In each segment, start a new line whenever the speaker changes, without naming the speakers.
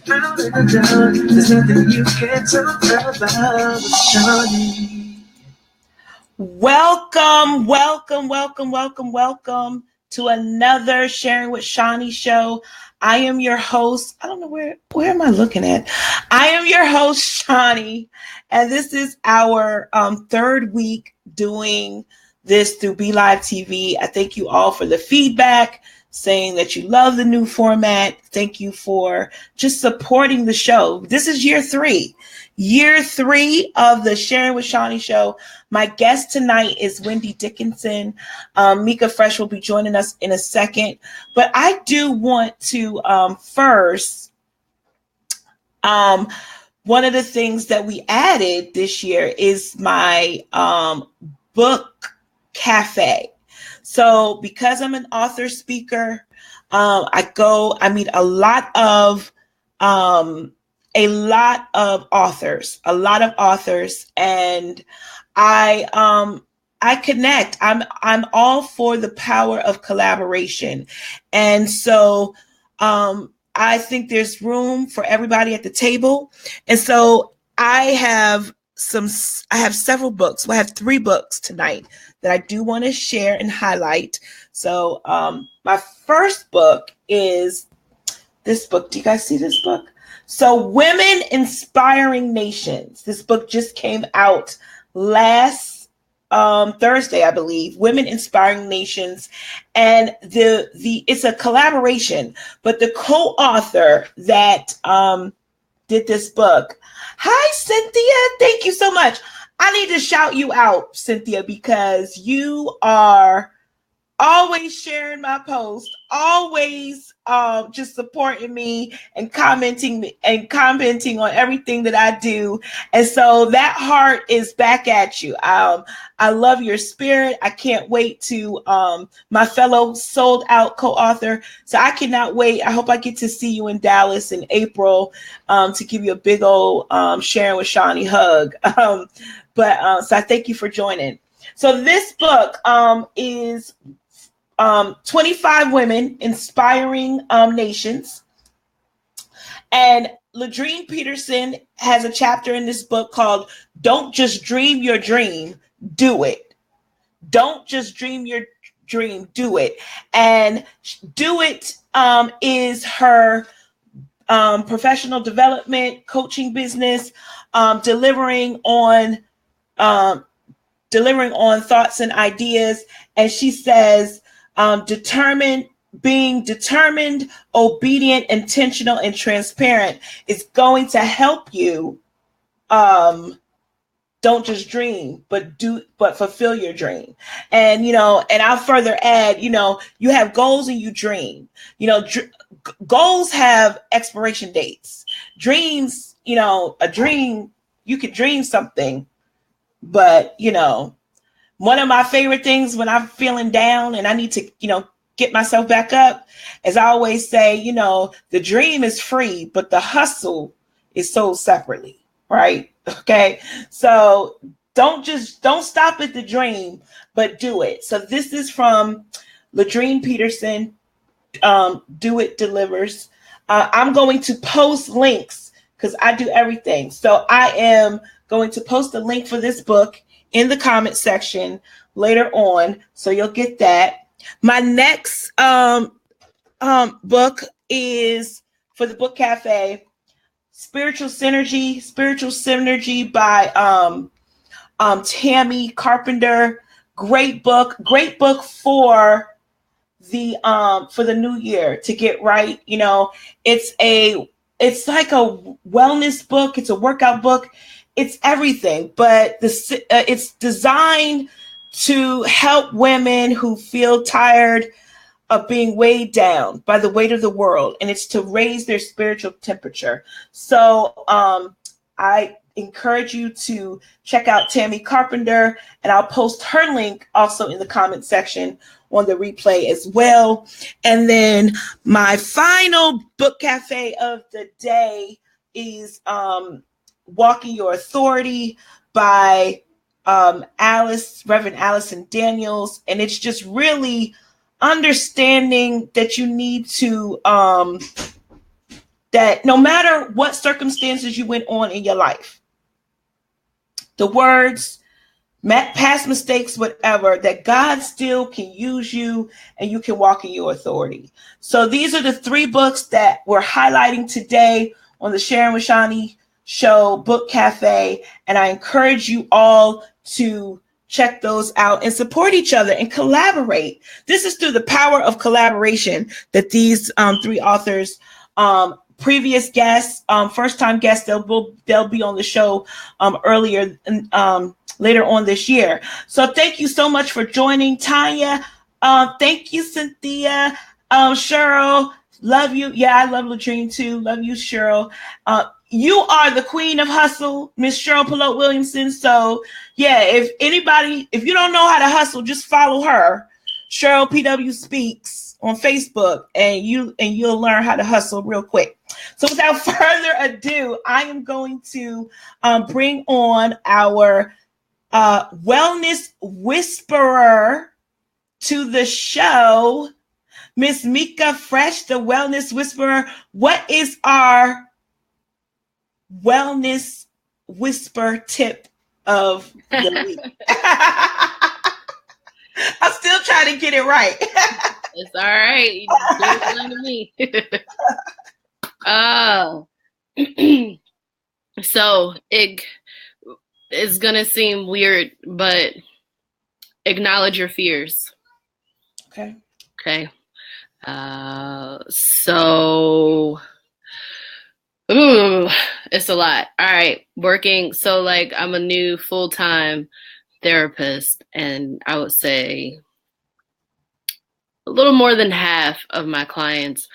Out in the dark, there's nothing you can't talk about with Shani. Welcome to another Sharing with Shani show. I am your host. I don't know where am I looking at? I am your host, Shani, and this is our third week doing this through Be Live TV. I thank you all for the feedback, saying that you love the new format. Thank you for just supporting the show. This is year three of the Sharing with Shani show. My guest tonight is Wendy Dickinson. Mika Fresh will be joining us in a second. But I do want to first, one of the things that we added this year is my book cafe. So because I'm an author speaker, I meet a lot of authors, and I connect. I'm all for the power of collaboration. And so I think there's room for everybody at the table. And so I have several books. Well, I have 3 books tonight that I do want to share and highlight. So my first book is this book. Do you guys see this book? So Women Inspiring Nations. This book just came out last Thursday, I believe. Women Inspiring Nations. And it's a collaboration, but the co-author that did this book. Hi, Cynthia. Thank you so much. I need to shout you out, Cynthia, because you are always sharing my posts, always just supporting me and commenting on everything that I do. And so that heart is back at you. I love your spirit. I can't wait to my fellow sold out co-author. So I cannot wait. I hope I get to see you in Dallas in April to give you a big old Sharing with Shani hug. So I thank you for joining. So this book is 25 Women Inspiring Nations. And Ladrine Peterson has a chapter in this book called Don't Just Dream Your Dream, Do It. Don't just dream your dream, do it. And Do It is her professional development coaching business, delivering on thoughts and ideas. And she says, being determined, obedient, intentional, and transparent is going to help you. Don't just dream, but fulfill your dream. And, and I'll further add, you have goals and you dream. Goals have expiration dates. Dreams, a dream, you could dream something, but, one of my favorite things when I'm feeling down and I need to, get myself back up, as I always say, the dream is free, but the hustle is sold separately, right? Okay. So don't stop at the dream, but do it. So this is from Ladrine Peterson, Do It Delivers. I'm going to post links because I do everything. So I am going to post a link for this book in the comment section later on, so you'll get that. My next book is for the Book Cafe, Spiritual Synergy by Tammy Carpenter. Great book for the new year to get right. It's like a wellness book. It's a workout book. It's everything, but it's designed to help women who feel tired of being weighed down by the weight of the world, and it's to raise their spiritual temperature. So I encourage you to check out Tammy Carpenter, and I'll post her link also in the comment section on the replay as well. And then my final book cafe of the day is Walking Your Authority by Reverend Allison Daniels. And it's just really understanding that you need to that no matter what circumstances you went on in your life, the words, past mistakes, whatever, that God still can use you and you can walk in your authority. So these are the 3 books that we're highlighting today on the Sharon with Shani Show Book Cafe. And I encourage you all to check those out and support each other and collaborate. This is through the power of collaboration that these 3 authors, previous guests, first-time guests, they'll be on the show earlier later on this year. So thank you so much for joining, Tanya. Thank you, Cynthia. Cheryl, love you. Yeah, I love Latrine too. Love you, Cheryl. You are the queen of hustle, Miss Cheryl Pelote Williamson. So yeah, if you don't know how to hustle, just follow her, Cheryl PW Speaks, on Facebook, and you'll learn how to hustle real quick. So without further ado, I am going to bring on our wellness whisperer to the show, Miss Mika Fresh, the wellness whisperer. What is our wellness whisper tip of the week? I'm still trying to get it right.
It's all right. You just do it to me. So it's gonna seem weird, but acknowledge your fears.
Okay.
So it's a lot. All right. Working. So like I'm a new full-time therapist, and I would say a little more than half of my clients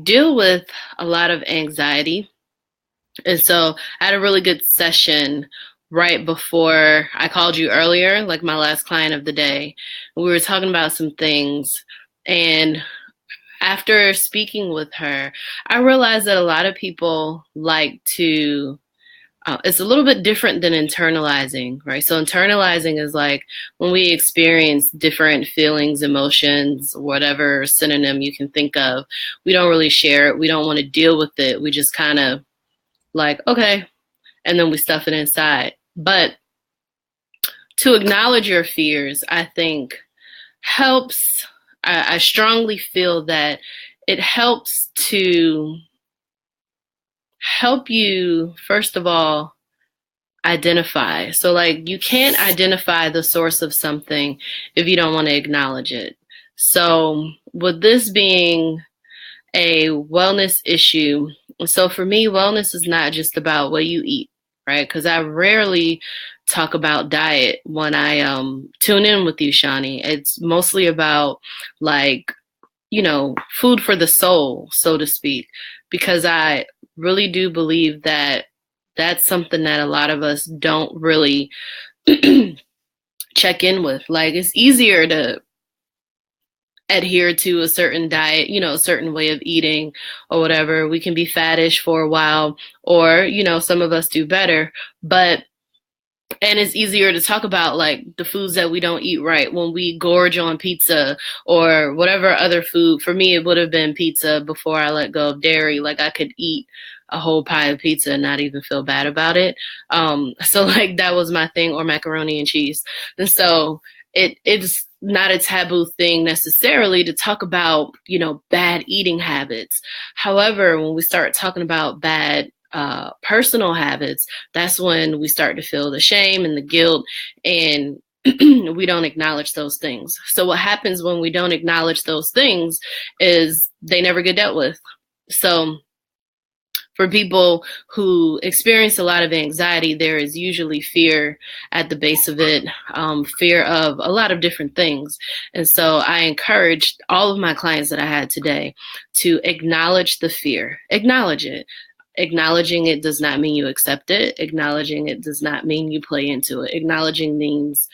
deal with a lot of anxiety. And so I had a really good session right before I called you earlier, like my last client of the day. We were talking about some things, and after speaking with her, I realized that a lot of people like to, it's a little bit different than internalizing, right? So internalizing is like when we experience different feelings, emotions, whatever synonym you can think of, we don't really share it. We don't want to deal with it. We just kind of like, okay, and then we stuff it inside. But to acknowledge your fears, I think helps. I strongly feel that it helps to help you, first of all, identify. So like you can't identify the source of something if you don't want to acknowledge it. So with this being a wellness issue, so for me, wellness is not just about what you eat, right? Because I rarely talk about diet when I tune in with you, Shani. It's mostly about like, food for the soul, so to speak, because I really do believe that that's something that a lot of us don't really check in with. Like it's easier to adhere to a certain diet, a certain way of eating or whatever. We can be fattish for a while, or, some of us do better, and it's easier to talk about like the foods that we don't eat right when we gorge on pizza or whatever other food. For me, it would have been pizza before I let go of dairy. Like I could eat a whole pie of pizza and not even feel bad about it. So like that was my thing, or macaroni and cheese. And so it's not a taboo thing necessarily to talk about, bad eating habits. However, when we start talking about bad personal habits, that's when we start to feel the shame and the guilt, and we don't acknowledge those things. So what happens when we don't acknowledge those things is they never get dealt with. So for people who experience a lot of anxiety, there is usually fear at the base of it, fear of a lot of different things. And so I encouraged all of my clients that I had today to acknowledge the fear, acknowledge it. Acknowledging it does not mean you accept it. Acknowledging it does not mean you play into it. Acknowledging means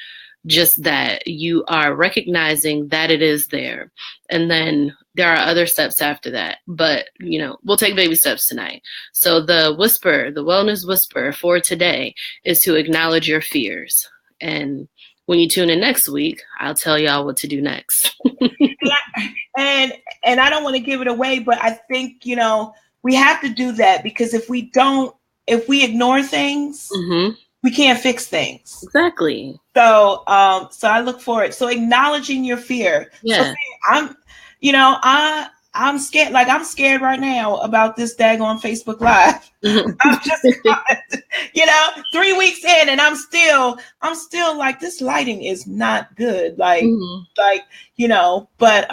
just that you are recognizing that it is there. And then there are other steps after that. But, we'll take baby steps tonight. So the wellness whisper for today is to acknowledge your fears. And when you tune in next week, I'll tell y'all what to do next.
and I don't want to give it away, but I think, We have to do that, because if we ignore things, we can't fix things.
Exactly.
So I look forward. So acknowledging your fear.
Yeah.
So I'm scared. Like, I'm scared right now about this daggone Facebook Live. I'm just, 3 weeks in, and I'm still like, this lighting is not good. Like, but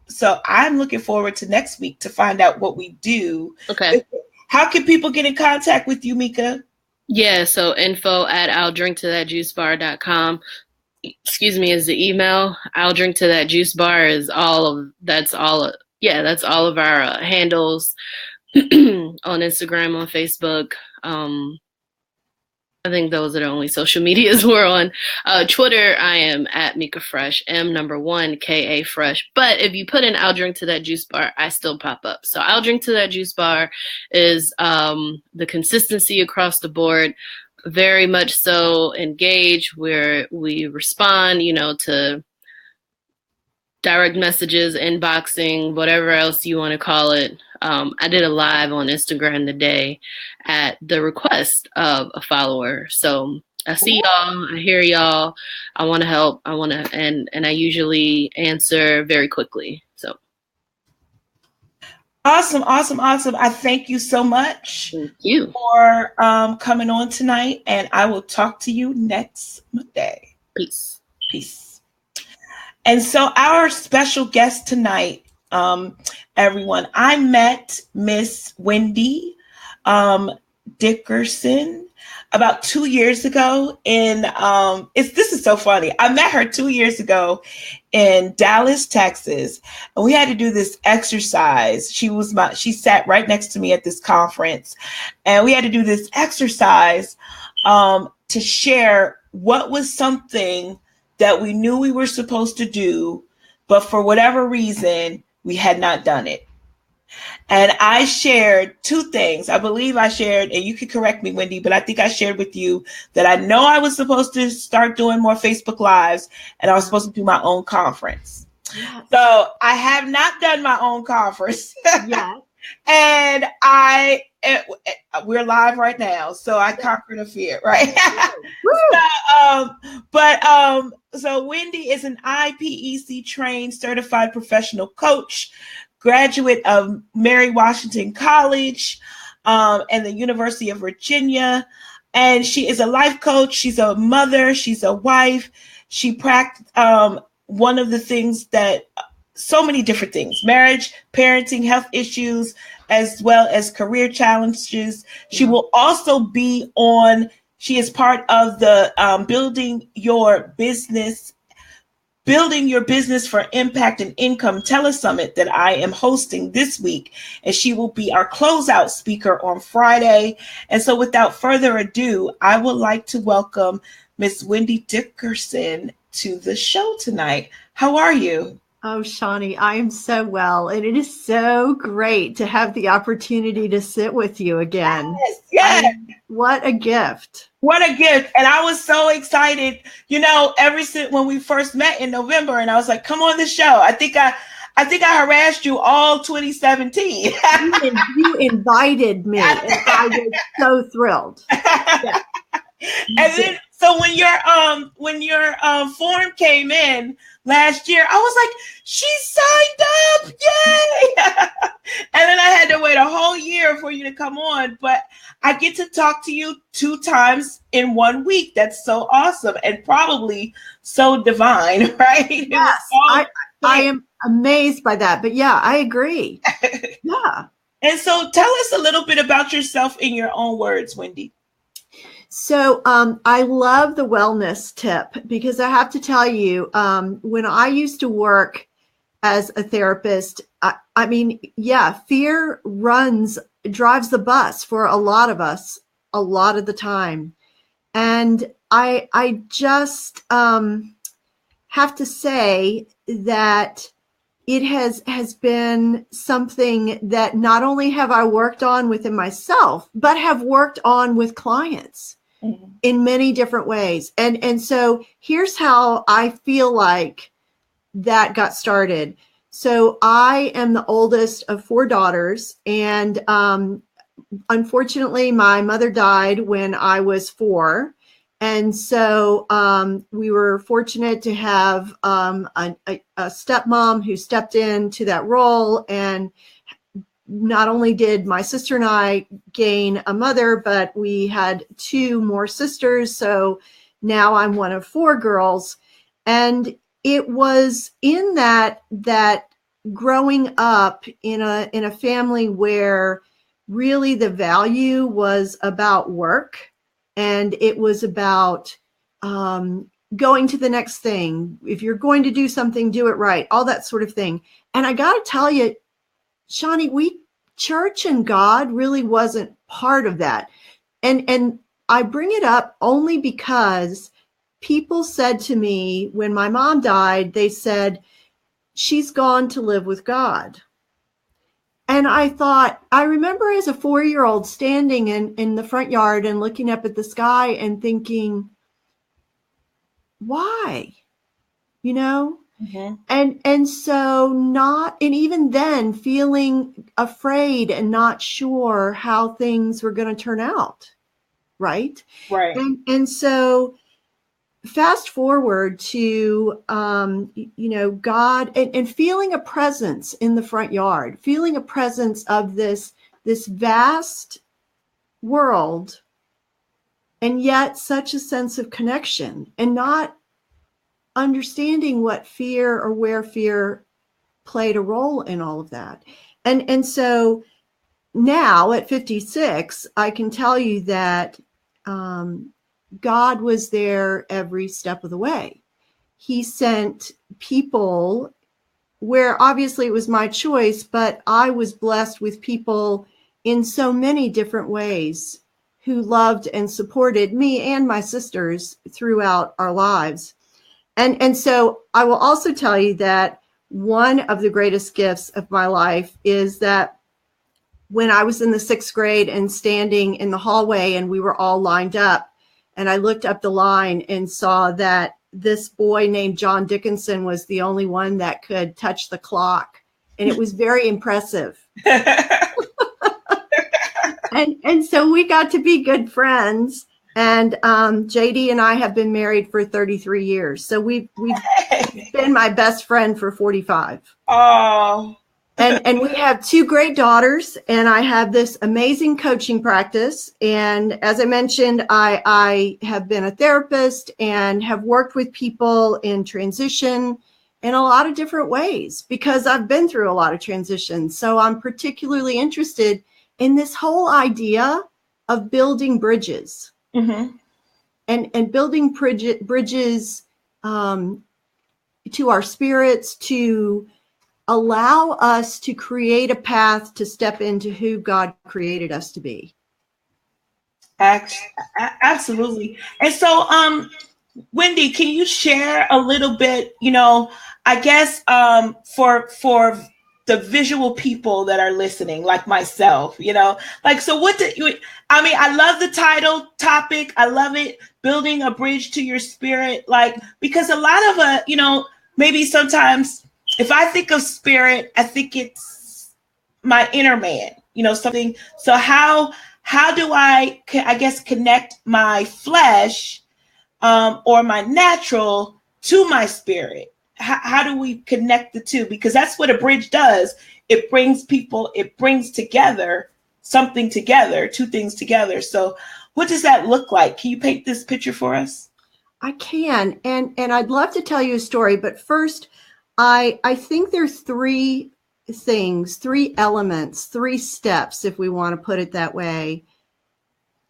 so I'm looking forward to next week to find out what we do.
Okay.
How can people get in contact with you, Mika?
Yeah, so info@I'llDrinkToThatJuiceBar.com. Excuse me, is the email. I'll Drink to That Juice Bar is that's all of our handles on Instagram, on Facebook. I think those are the only social medias we're on. Twitter, I am at Mika Fresh, M1KA Fresh. But if you put in I'll Drink to That Juice Bar, I still pop up. So I'll Drink to That Juice Bar is the consistency across the board. Very much so engaged, where we respond, to direct messages, inboxing, whatever else you want to call it. I did a live on Instagram today at the request of a follower. So I see y'all, I hear y'all, I want to help, and I usually answer very quickly. So.
Awesome. I thank you so much.
Thank you
for coming on tonight, and I will talk to you next Monday.
Peace.
And so our special guest tonight, everyone, I met Miss Wendy Dickinson about 2 years ago this is so funny. I met her 2 years ago in Dallas, Texas, and we had to do this exercise. She sat right next to me at this conference, and we had to do this exercise to share what was something that we knew we were supposed to do, but for whatever reason, we had not done it. And I shared two things. I believe I shared, and you can correct me, Wendy, but I think I shared with you that I know I was supposed to start doing more Facebook Lives, and I was supposed to do my own conference. Yes. So I have not done my own conference.
Yeah.
And we're live right now, so I conquered a fear, right? So Wendy is an IPEC trained certified professional coach, graduate of Mary Washington College and the University of Virginia, and she is a life coach. She's a mother. She's a wife. She practiced one of the things that. So many different things: marriage, parenting, health issues, as well as career challenges. She will also be she is part of the Building Your Business for Impact and Income Telesummit that I am hosting this week. And she will be our closeout speaker on Friday. And so without further ado, I would like to welcome Miss Wendy Dickinson to the show tonight. How are you?
Oh, Shani, I am so well, and it is so great to have the opportunity to sit with you again.
Yes.
What a gift.
What a gift. And I was so excited, ever since when we first met in November, and I was like, come on the show. I think I harassed you all 2017.
You invited me, and I was so thrilled. Yeah.
And then, so when your form came in last year, I was like, she signed up, yay! And then I had to wait a whole year for you to come on, but I get to talk to you 2 times in 1 week. That's so awesome, and probably so divine, right?
Yes, I am amazed by that, but yeah, I agree. Yeah.
And so tell us a little bit about yourself in your own words, Wendy.
So I love the wellness tip, because I have to tell you, when I used to work as a therapist, fear drives the bus for a lot of us a lot of the time. And I just have to say that it has been something that not only have I worked on within myself, but have worked on with clients in many different ways. And so here's how I feel like that got started. So I am the oldest of 4 daughters, and unfortunately, my mother died when I was 4. And so we were fortunate to have a stepmom who stepped into that role. And not only did my sister and I gain a mother, but we had 2 more sisters. So now I'm one of 4 girls. And it was in that growing up in a family where really the value was about work, and it was about going to the next thing. If you're going to do something, do it right, all that sort of thing. And I got to tell you, Shani, church and God really wasn't part of that. And I bring it up only because people said to me when my mom died, they said, she's gone to live with God. And I thought, I remember as a 4-year-old standing in the front yard and looking up at the sky and thinking, why? You know? Mm-hmm. And so and even then feeling afraid and not sure how things were going to turn out. Right.
Right.
And so fast forward to, God and feeling a presence in the front yard, feeling a presence of this vast world, and yet such a sense of connection, and not understanding what fear or where fear played a role in all of that. And so now at 56, I can tell you that God was there every step of the way. He sent people where obviously it was my choice, but I was blessed with people in so many different ways who loved and supported me and my sisters throughout our lives. And so I will also tell you that one of the greatest gifts of my life is that when I was in the 6th grade and standing in the hallway and we were all lined up, and I looked up the line and saw that this boy named John Dickinson was the only one that could touch the clock. And it was very impressive. And so we got to be good friends. And JD and I have been married for 33 years. So we've been my best friend for 45.
Oh.
And we have 2 great daughters, and I have this amazing coaching practice. And as I mentioned, I have been a therapist and have worked with people in transition in a lot of different ways because I've been through a lot of transitions. So I'm particularly interested in this whole idea of building bridges. Mm-hmm. And building bridges to our spirits, to allow us to create a path to step into who God created us to be.
Absolutely. And so, Wendy, can you share a little bit, I guess for the visual people that are listening, like myself, so what I love the title topic. I love it. Building a bridge to your spirit, because a lot of, maybe sometimes if I think of spirit, I think it's my inner man, something. So how do I guess, connect my flesh or my natural to my spirit? How do we connect the two? Because that's what a bridge does. It brings together something together, 2 things together. So what does that look like? Can you paint this picture for us?
I can. And I'd love to tell you a story. But first, I think there's 3 things, 3 elements, 3 steps, if we want to put it that way,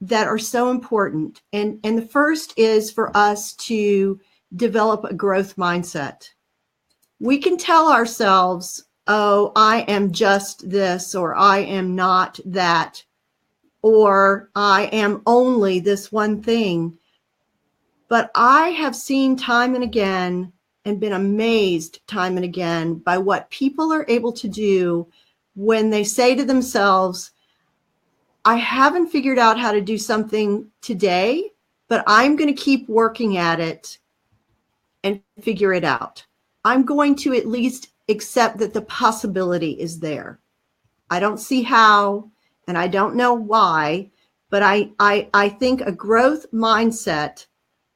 that are so important. And the first is for us to develop a growth mindset. We can tell ourselves, oh, I am just this, or I am not that, or I am only this one thing. But I have seen time and again and been amazed time and again by what people are able to do when they say to themselves, I haven't figured out how to do something today, but I'm going to keep working at it and figure it out. I'm going to at least except that the possibility is there. I don't see how, and I don't know why, but I think a growth mindset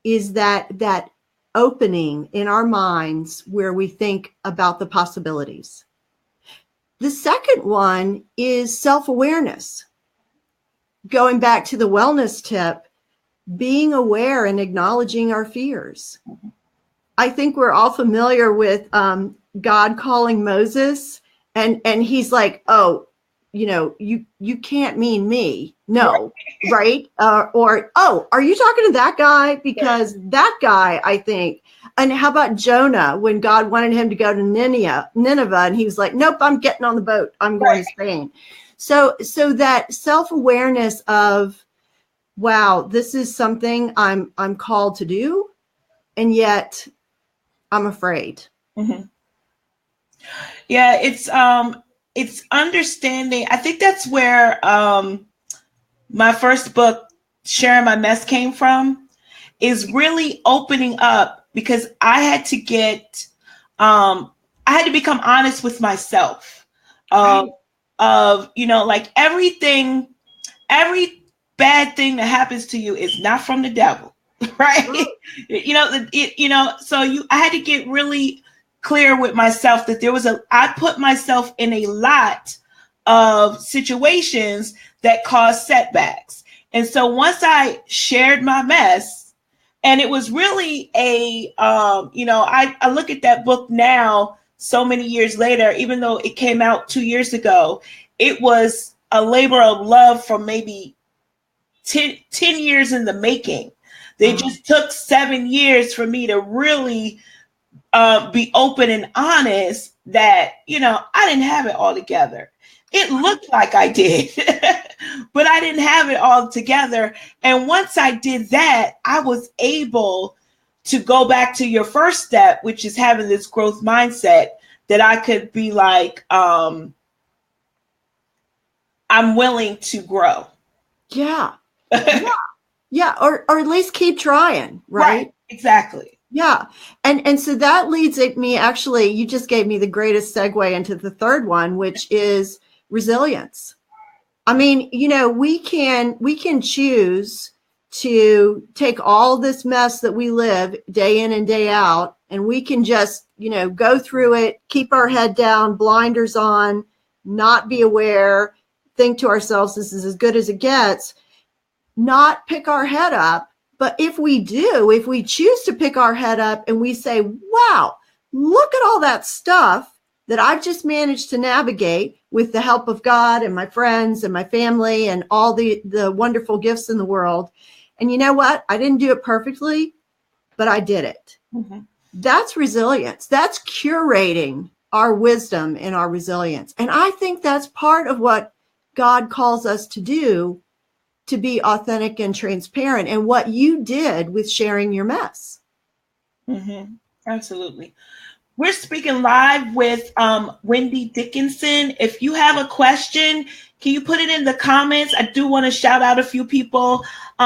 is that opening in our minds where we think about the possibilities. The second one is self-awareness. Going back to the wellness tip, being aware and acknowledging our fears. I think we're all familiar with God calling Moses, and he's like, oh, you can't mean me. No, right? Or, oh, are you talking to that guy? Because that guy, I think. And how about Jonah, when God wanted him to go to Nineveh, and he was like, nope, I'm getting on the boat. I'm going to Spain. So that self-awareness of, wow, this is something I'm called to do, and yet I'm afraid.
Mm-hmm. Yeah, it's understanding. I think that's where my first book, Sharing My Mess, came from, is really opening up, because I had to become honest with myself of like every bad thing that happens to you is not from the devil, right? I had to get really clear with myself that I put myself in a lot of situations that caused setbacks. And so once I shared my mess, and it was really I look at that book now, so many years later, even though it came out 2 years ago, it was a labor of love for maybe 10 years in the making. They just took 7 years for me to really be open and honest that, I didn't have it all together. It looked like I did, but I didn't have it all together. And once I did that, I was able to go back to your first step, which is having this growth mindset, that I could be like, I'm willing to grow.
Yeah. Yeah. Or at least keep trying. Right.
Exactly.
Yeah. And so that leads me, actually, you just gave me the greatest segue into the third one, which is resilience. I mean, we can choose to take all this mess that we live day in and day out, and we can just, go through it, keep our head down, blinders on, not be aware, think to ourselves, this is as good as it gets, not pick our head up. But if we choose to pick our head up and we say, wow, look at all that stuff that I've just managed to navigate with the help of God and my friends and my family and all the wonderful gifts in the world. And you know what? I didn't do it perfectly, but I did it. Mm-hmm. That's resilience. That's curating our wisdom and our resilience. And I think that's part of what God calls us to do, to be authentic and transparent, and what you did with sharing your mess.
Mm-hmm. Absolutely. We're speaking live with Wendy Dickinson. If you have a question, can you put it in the comments? I do want to shout out a few people.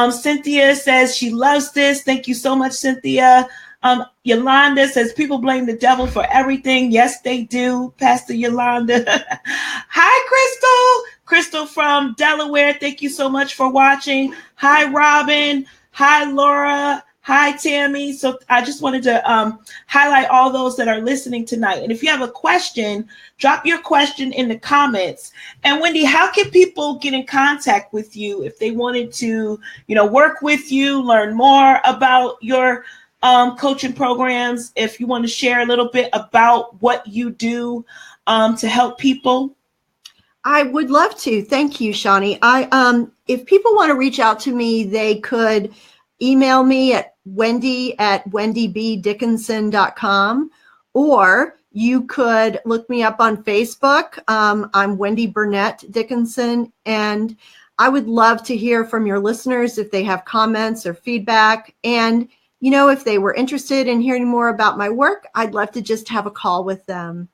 Cynthia says she loves this. Thank you so much, Cynthia. Yolanda says people blame the devil for everything. Yes, they do, Pastor Yolanda. Hi, Crystal. Crystal from Delaware. Thank you so much for watching. Hi, Robin. Hi, Laura. Hi, Tammy. So I just wanted to highlight all those that are listening tonight. And if you have a question, drop your question in the comments. And Wendy, how can people get in contact with you if they wanted to, work with you, learn more about your coaching programs, if you want to share a little bit about what you do to help people?
I would love to. Thank you, Shani. If people want to reach out to me, they could email me at wendybdickinson.com, or you could look me up on Facebook. I'm Wendy Burnett Dickinson, and I would love to hear from your listeners if they have comments or feedback. And if they were interested in hearing more about my work, I'd love to just have a call with them.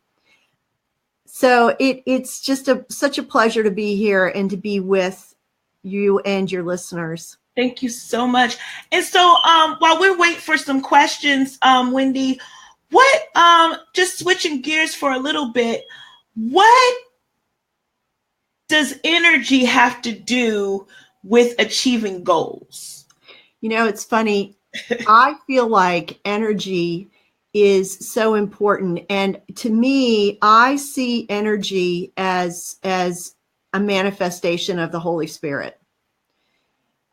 So it's just such a pleasure to be here and to be with you and your listeners.
Thank you so much. And so while we wait for some questions, Wendy, Just switching gears for a little bit, what does energy have to do with achieving goals?
It's funny. I feel like energy is so important. And to me, I see energy as a manifestation of the Holy Spirit.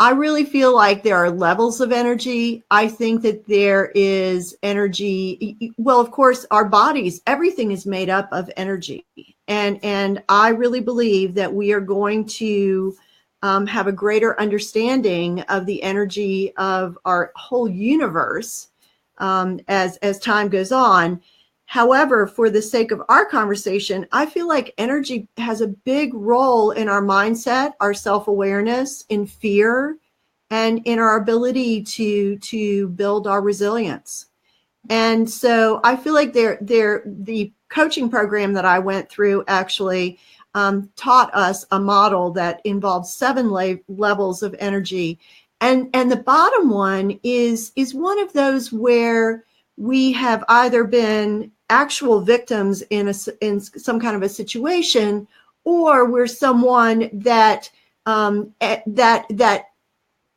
I really feel like there are levels of energy. I think that there is energy. Well, of course, our bodies, everything is made up of energy. And I really believe that we are going to have a greater understanding of the energy of our whole universe as time goes on. However, for the sake of our conversation, I feel like energy has a big role in our mindset, our self-awareness, in fear, and in our ability to build our resilience. And so I feel like the coaching program that I went through actually taught us a model that involves 7 levels of energy. And the bottom one is one of those where we have either been actual victims in some kind of a situation, or we're someone that that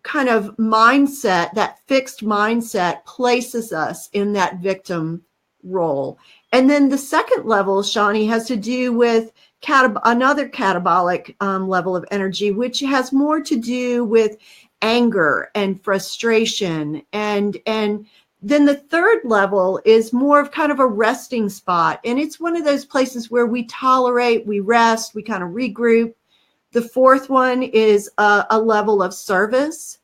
kind of mindset, that fixed mindset, places us in that victim role. And then the second level, Shani, has to do with another catabolic level of energy, which has more to do with anger and frustration. And then the third level is more of kind of a resting spot. And it's one of those places where we tolerate, we rest, we kind of regroup. The fourth one is a level of service.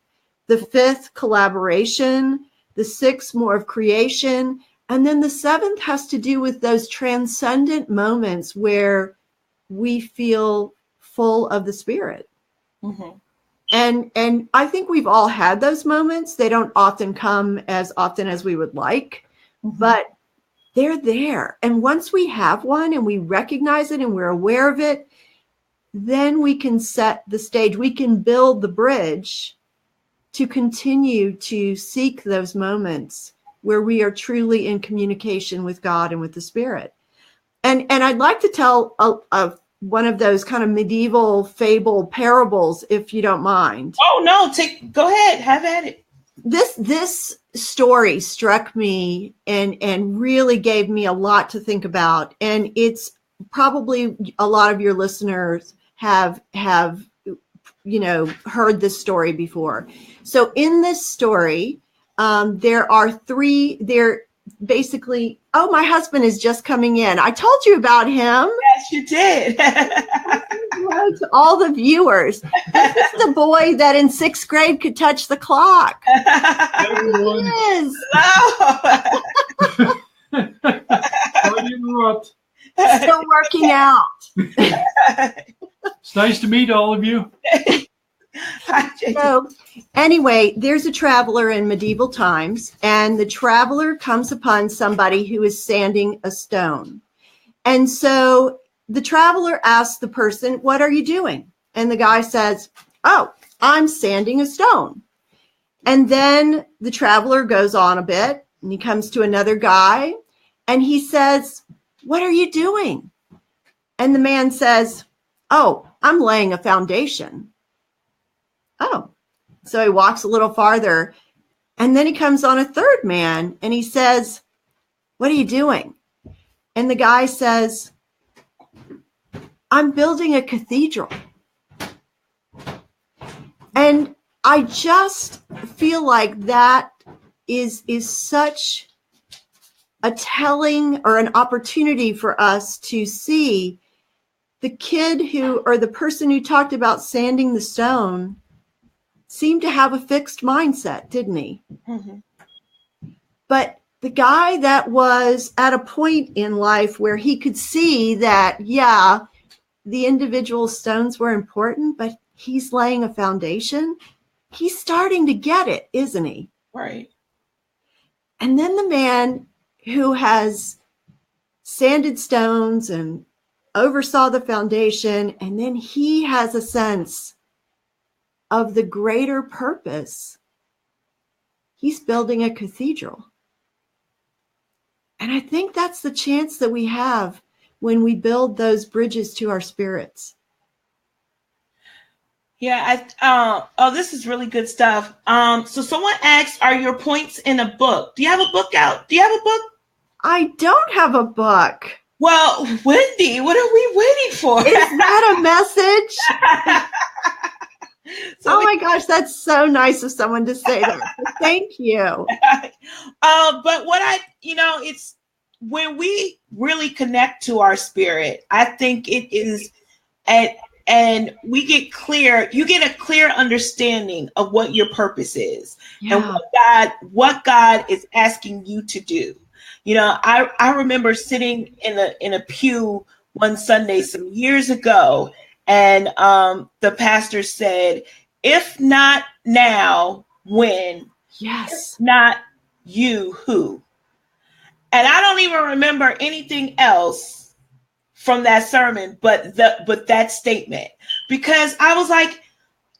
The fifth, collaboration. The sixth, more of creation. And then the seventh has to do with those transcendent moments where we feel full of the Spirit.
Mm-hmm.
And I think we've all had those moments. They don't often come as often as we would like,
Mm-hmm.
but they're there. And once we have one and we recognize it and we're aware of it, then we can set the stage. We can build the bridge to continue to seek those moments where we are truly in communication with God and with the Spirit. And I'd like to tell one of those kind of medieval fable parables, if you don't mind.
Oh, no, go ahead, have at it.
This story struck me and really gave me a lot to think about. And it's probably a lot of your listeners have heard this story before. So in this story, there are basically, oh, my husband is just coming in. I told you about him.
Yes, you did.
Hello to all the viewers. This is the boy that in 6th grade could touch the clock.
Everyone.
He is.
Hello.
Sorry to interrupt.
Still working out.
It's nice to meet all of you.
Hi, Jason.
So anyway, there's a traveler in medieval times, and the traveler comes upon somebody who is sanding a stone. And so the traveler asks the person, "What are you doing?" And the guy says, "Oh, I'm sanding a stone." And then the traveler goes on a bit, and he comes to another guy, and he says, "What are you doing?" And the man says, "Oh, I'm laying a foundation." Oh, so he walks a little farther, and then he comes on a third man, and he says, "What are you doing?" And the guy says, "I'm building a cathedral." And I just feel like that is such a telling or an opportunity for us to see the kid or the person who talked about sanding the stone seemed to have a fixed mindset, didn't he?
Mm-hmm.
But the guy that was at a point in life where he could see that, yeah, the individual stones were important, but he's laying a foundation. He's starting to get it, isn't he?
Right.
And then the man who has sanded stones and oversaw the foundation, and then he has a sense of the greater purpose. He's building a cathedral. And I think that's the chance that we have when we build those bridges to our spirits.
Yeah, this is really good stuff. So someone asked, are your points in a book? Do you have a book out? Do you have a book?
I don't have a book.
Well, Wendy, what are we waiting for?
Is that a message? Oh my gosh, that's so nice of someone to say that. Thank you.
But it's when we really connect to our spirit, I think it is and we get clear, you get a clear understanding of what your purpose is and what God is asking you to do. I remember sitting in a pew one Sunday some years ago, and the pastor said, if not now, when?
Yes.
If not you, who? And I don't even remember anything else from that sermon, but that statement, because I was like,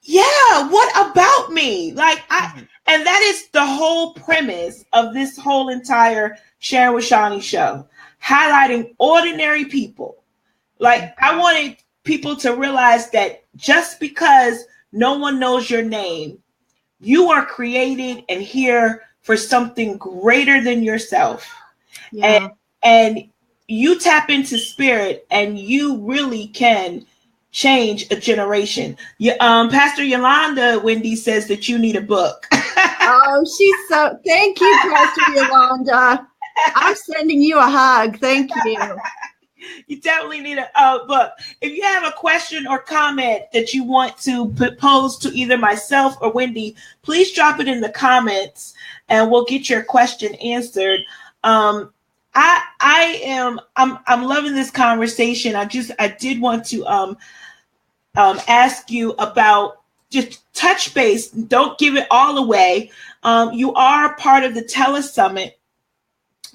yeah, what about me? And that is the whole premise of this whole entire Sharing with Shani show, highlighting ordinary people. I wanted people to realize that just because no one knows your name, you are created and here for something greater than yourself. Yeah. And you tap into spirit and you really can change a generation. Pastor Yolanda, Wendy, says that you need a book.
Oh, thank you, Pastor Yolanda. I'm sending you a hug. Thank you.
You definitely need a book. If you have a question or comment that you want to pose to either myself or Wendy, please drop it in the comments and we'll get your question answered. I'm loving this conversation. I did want to ask you about, just touch base. Don't give it all away. You are part of the Telesummit,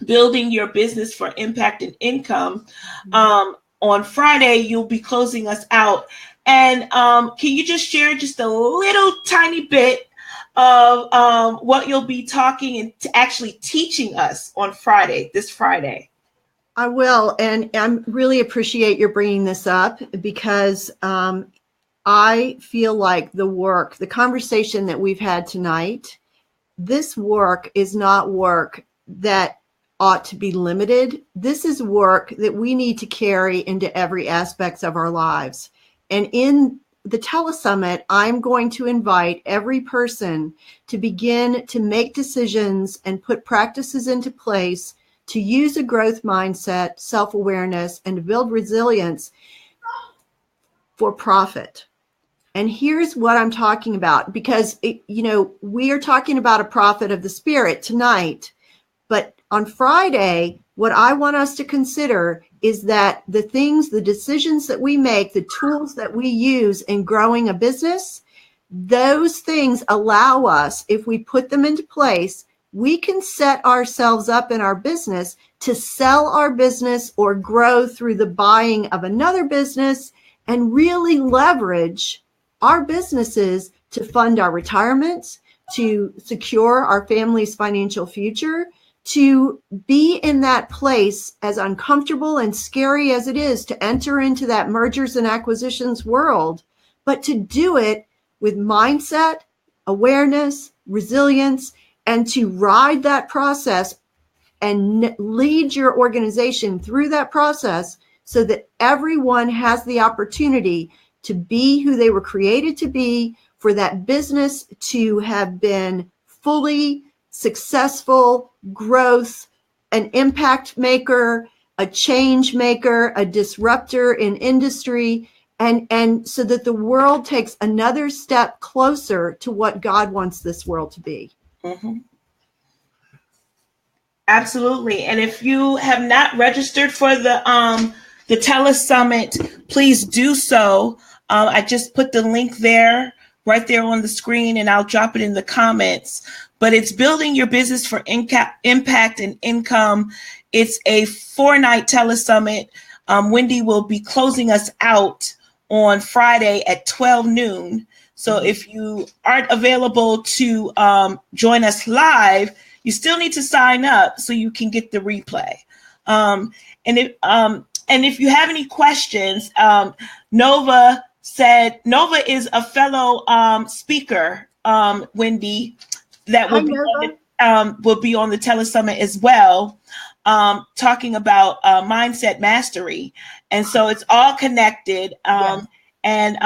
Building Your Business for Impact and Income. On Friday, you'll be closing us out. And can you just share just a little tiny bit of what you'll be talking and actually teaching us on this Friday?
I will. And I really appreciate your bringing this up, because I feel like the conversation that we've had tonight, this work is not work that ought to be limited. This is work that we need to carry into every aspect of our lives. And in the Telesummit, I'm going to invite every person to begin to make decisions and put practices into place to use a growth mindset, self-awareness, and to build resilience for profit. And here's what I'm talking about, because we are talking about a profit of the spirit tonight, but on Friday, what I want us to consider is that the decisions that we make, the tools that we use in growing a business, those things allow us, if we put them into place, we can set ourselves up in our business to sell our business or grow through the buying of another business and really leverage our businesses to fund our retirements, to secure our family's financial future, to be in that place, as uncomfortable and scary as it is to enter into that mergers and acquisitions world, but to do it with mindset, awareness, resilience, and to ride that process and lead your organization through that process so that everyone has the opportunity to be who they were created to be, for that business to have been fully successful, growth, an impact maker, a change maker, a disruptor in industry, and so that the world takes another step closer to what God wants this world to be.
Mm-hmm. Absolutely. And if you have not registered for the Telesummit, please do so. I just put the link right there on the screen, and I'll drop it in the comments. But it's Building Your Business for Impact and Income. It's a 4-night Telesummit. Wendy will be closing us out on Friday at 12 noon. So if you aren't available to join us live, You still need to sign up so you can get the replay. And if you have any questions, Nova is a fellow speaker, Wendy, that will be on the Telesummit as well, talking about mindset mastery. And so it's all connected. And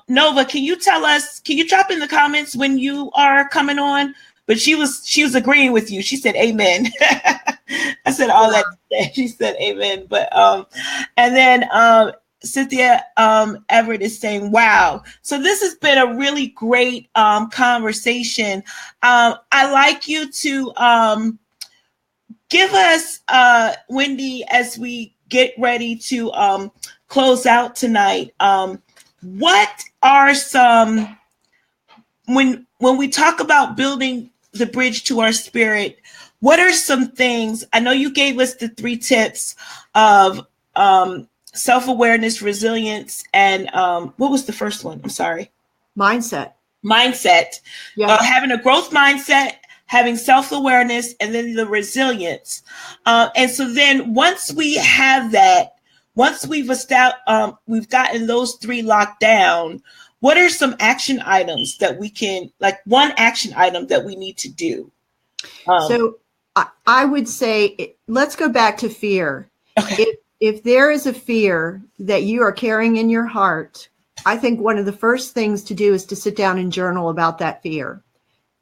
Nova, can you drop in the comments when you are coming on? But she was agreeing with you. She said, amen. I said all that today. She said, amen. But, and then Cynthia Everett is saying, wow. So this has been a really great conversation. I like you to give us, Wendy, as we get ready to close out tonight, what are some, when we talk about building the bridge to our spirit, what are some things? I know you gave us the 3 tips of self-awareness, resilience, and what was the first one? I'm sorry.
Mindset.
Yeah. Having a growth mindset, having self-awareness, and then the resilience. And so then once we have that, once we've gotten those 3 locked down, what are some action items that we can, like one action item that we need to do?
So I would say, let's go back to fear.
Okay.
If there is a fear that you are carrying in your heart, I think one of the first things to do is to sit down and journal about that fear.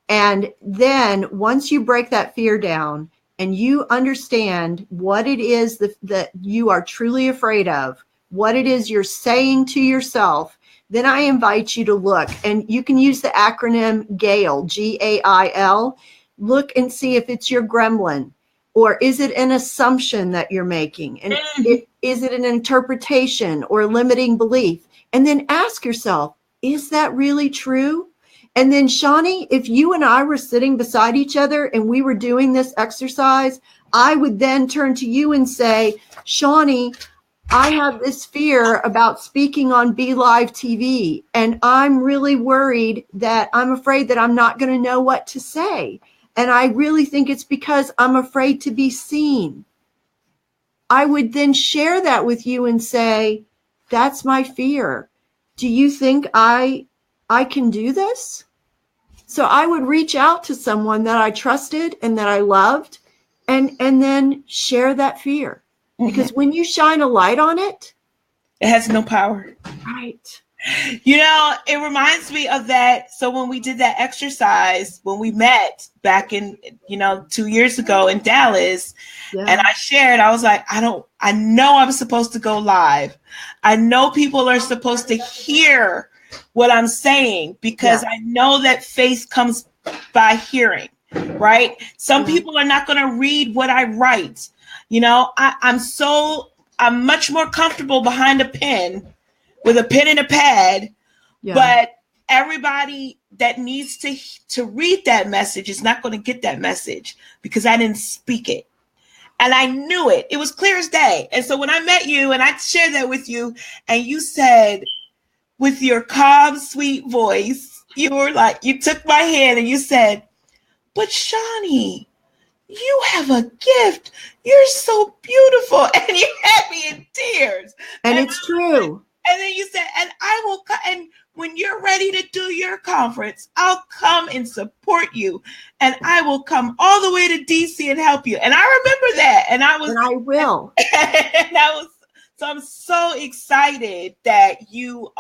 And then once you break that fear down and you understand what it is that you are truly afraid of, what it is you're saying to yourself, then I invite you to look, and you can use the acronym GAIL, GAIL. Look and see if it's your gremlin, or is it an assumption that you're making? And is it an interpretation or a limiting belief? And then ask yourself, is that really true? And then Shani, if you and I were sitting beside each other and we were doing this exercise, I would then turn to you and say, Shani, I have this fear about speaking on Be Live TV, and I'm really worried that I'm afraid that I'm not going to know what to say. And I really think it's because I'm afraid to be seen. I would then share that with you and say, that's my fear. Do you think I can do this? So I would reach out to someone that I trusted and that I loved and then share that fear. Because when you shine a light on it,
it has no power.
Right.
You know, it reminds me of that. So when we did that exercise, when we met back in, 2 years ago in Dallas, and I shared, I was like, I know I'm supposed to go live. I know people are supposed to hear what I'm saying, because I know that faith comes by hearing, right? Some people are not going to read what I write. I'm much more comfortable behind a pen with a pen and a pad, but everybody that needs to read that message is not going to get that message because I didn't speak it. And I knew it. It was clear as day. And so when I met you and I shared that with you, and you said, with your calm, sweet voice, you were like, you took my hand and you said, but Shani, you have a gift. You're so beautiful. And you had me in tears.
And it's true.
And then you said, and I will come. And when you're ready to do your conference, I'll come and support you. And I will come all the way to DC and help you. And I remember that. And I
will.
So I'm so excited that you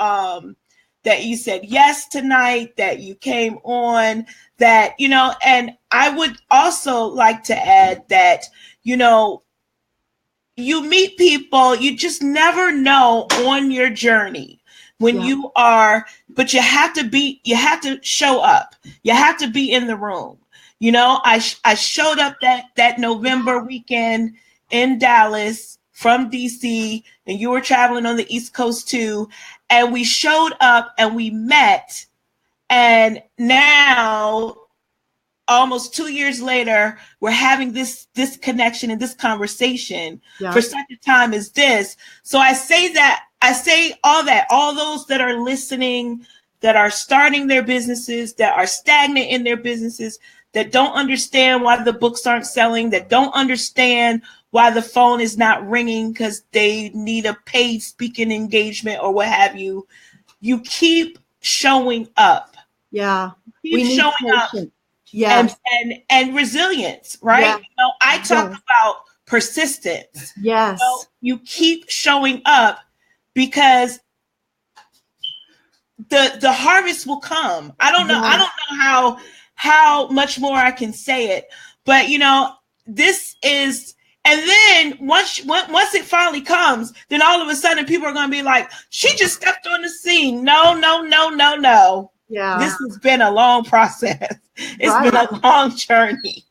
said yes tonight, that you came on, that, and I would also like to add that, you meet people, you just never know on your journey when you are, but you have to show up. You have to be in the room. I showed up that November weekend in Dallas from DC, and you were traveling on the East Coast too. And we showed up and we met. And now, almost 2 years later, we're having this connection and this conversation for such a time as this. So I say all those that are listening, that are starting their businesses, that are stagnant in their businesses, that don't understand why the books aren't selling, that don't understand why the phone is not ringing because they need a paid speaking engagement or what have you. You keep showing up.
Yeah.
Keep showing up.
Yes.
And resilience, right?
Yeah.
You know, I talk about persistence.
Yes.
You know, you keep showing up because the harvest will come. I don't know.
Yes.
I don't know how much more I can say it, but you know, this is. And then once it finally comes, then all of a sudden people are going to be like, she just stepped on the scene. No.
Yeah.
This has been a long process. It's been a long journey.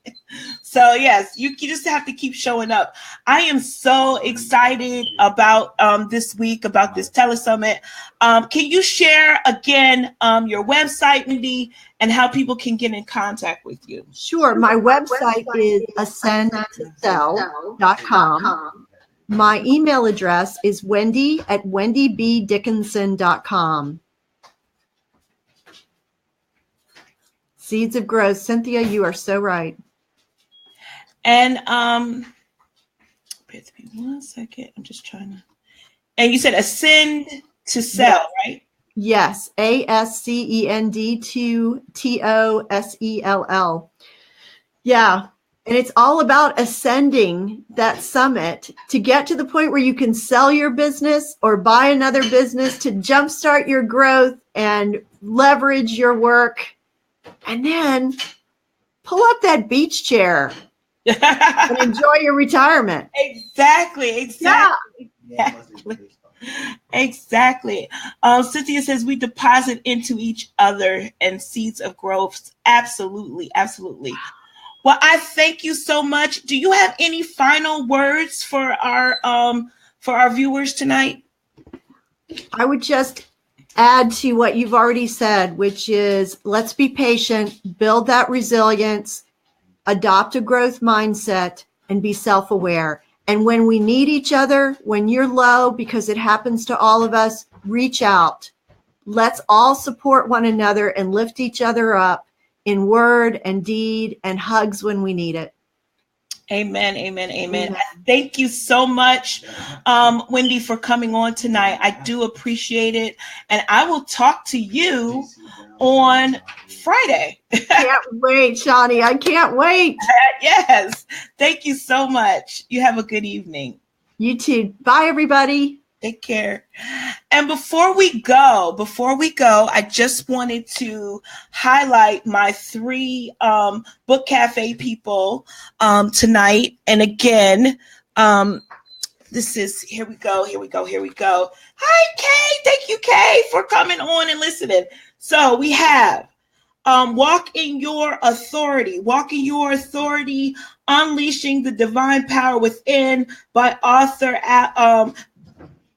So yes, you just have to keep showing up. I am so excited about this week, about this telesummit. Can you share again your website, Wendy, and how people can get in contact with you?
Sure. My website is ascendtosell.com. My email address is wendy@wendybdickinson.com. Seeds of Growth. Cynthia, you are so right.
And wait a minute, 1 second. I'm just trying to. And you said Ascend to Sell, right?
Yes. ASCEND2TOSELL. Yeah. And it's all about ascending that summit to get to the point where you can sell your business or buy another business to jumpstart your growth and leverage your work. And then pull up that beach chair and enjoy your retirement.
Exactly.
Yeah.
Exactly. Cynthia says we deposit into each other and seeds of growth. Absolutely. Well, I thank you so much. Do you have any final words for our viewers tonight?
I would just add to what you've already said, which is let's be patient, build that resilience, adopt a growth mindset, and be self-aware. And when we need each other, when you're low, because it happens to all of us, reach out. Let's all support one another and lift each other up in word and deed and hugs when we need it.
Amen. Thank you so much, Wendy, for coming on tonight. I do appreciate it. And I will talk to you on Friday.
Can't wait, Shani. I can't wait.
Yes. Thank you so much. You have a good evening.
You too. Bye, everybody.
Take care. And before we go, I just wanted to highlight my 3 book cafe people tonight. And again, this is, here we go. Hi, Kay. Thank you, Kay, for coming on and listening. So we have Walk in Your Authority, Unleashing the Divine Power Within by author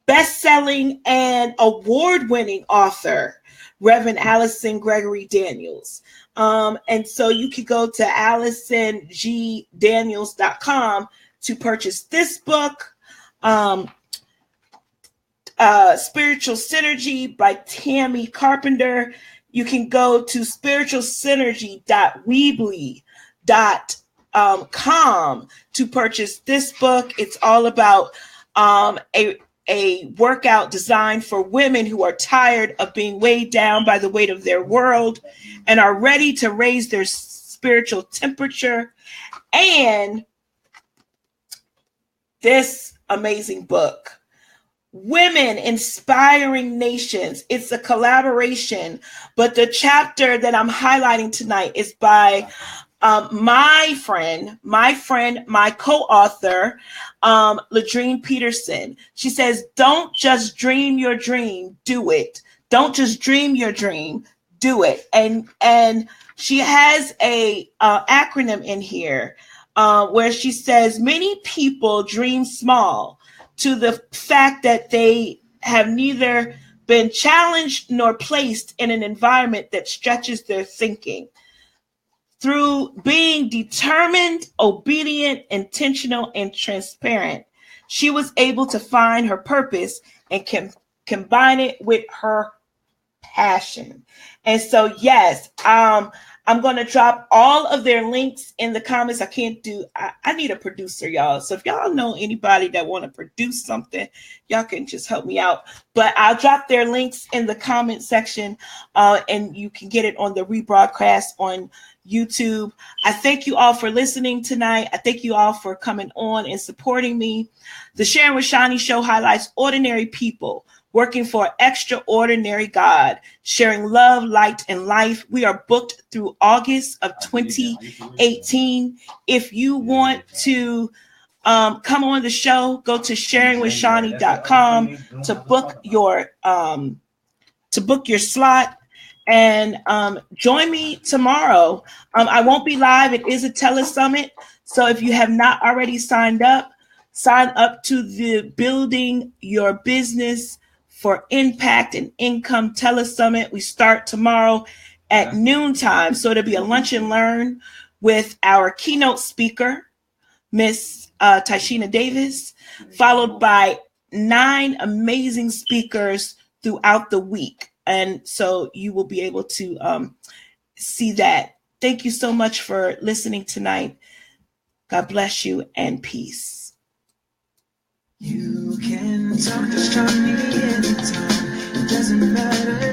best-selling and award-winning author, Reverend Allison Gregory Daniels. And so you could go to AllisonGDaniels.com to purchase this book, Spiritual Synergy by Tammy Carpenter. You can go to spiritualsynergy.weebly.com to purchase this book. It's all about a workout designed for women who are tired of being weighed down by the weight of their world and are ready to raise their spiritual temperature. And this amazing book, Women Inspiring Nations. It's a collaboration, but the chapter that I'm highlighting tonight is by my co-author, Ladrine Peterson. She says, don't just dream your dream, do it. Don't just dream your dream, do it. And she has a acronym in here where she says, many people dream small to the fact that they have neither been challenged nor placed in an environment that stretches their thinking. Through being determined, obedient, intentional, and transparent, she was able to find her purpose and can combine it with her passion. And so, yes, I'm going to drop all of their links in the comments. I need a producer, y'all. So if y'all know anybody that want to produce something, y'all can just help me out. But I'll drop their links in the comment section, and you can get it on the rebroadcast on YouTube. I thank you all for listening tonight. I thank you all for coming on and supporting me. The Sharing with Shani show highlights ordinary people working for extraordinary God, sharing love, light, and life. We are booked through August of 2018. If you want to come on the show, go to sharingwithshani.com to book your slot, and join me tomorrow. I won't be live. It is a telesummit. So if you have not already signed up, sign up to the Building Your Business for Impact and Income Telesummit. We start tomorrow at noontime. So it'll be a lunch and learn with our keynote speaker, Miss Tashina Davis, followed by 9 amazing speakers throughout the week. And so you will be able to see that. Thank you so much for listening tonight. God bless you and peace. You can talk to Shani anytime. It doesn't matter.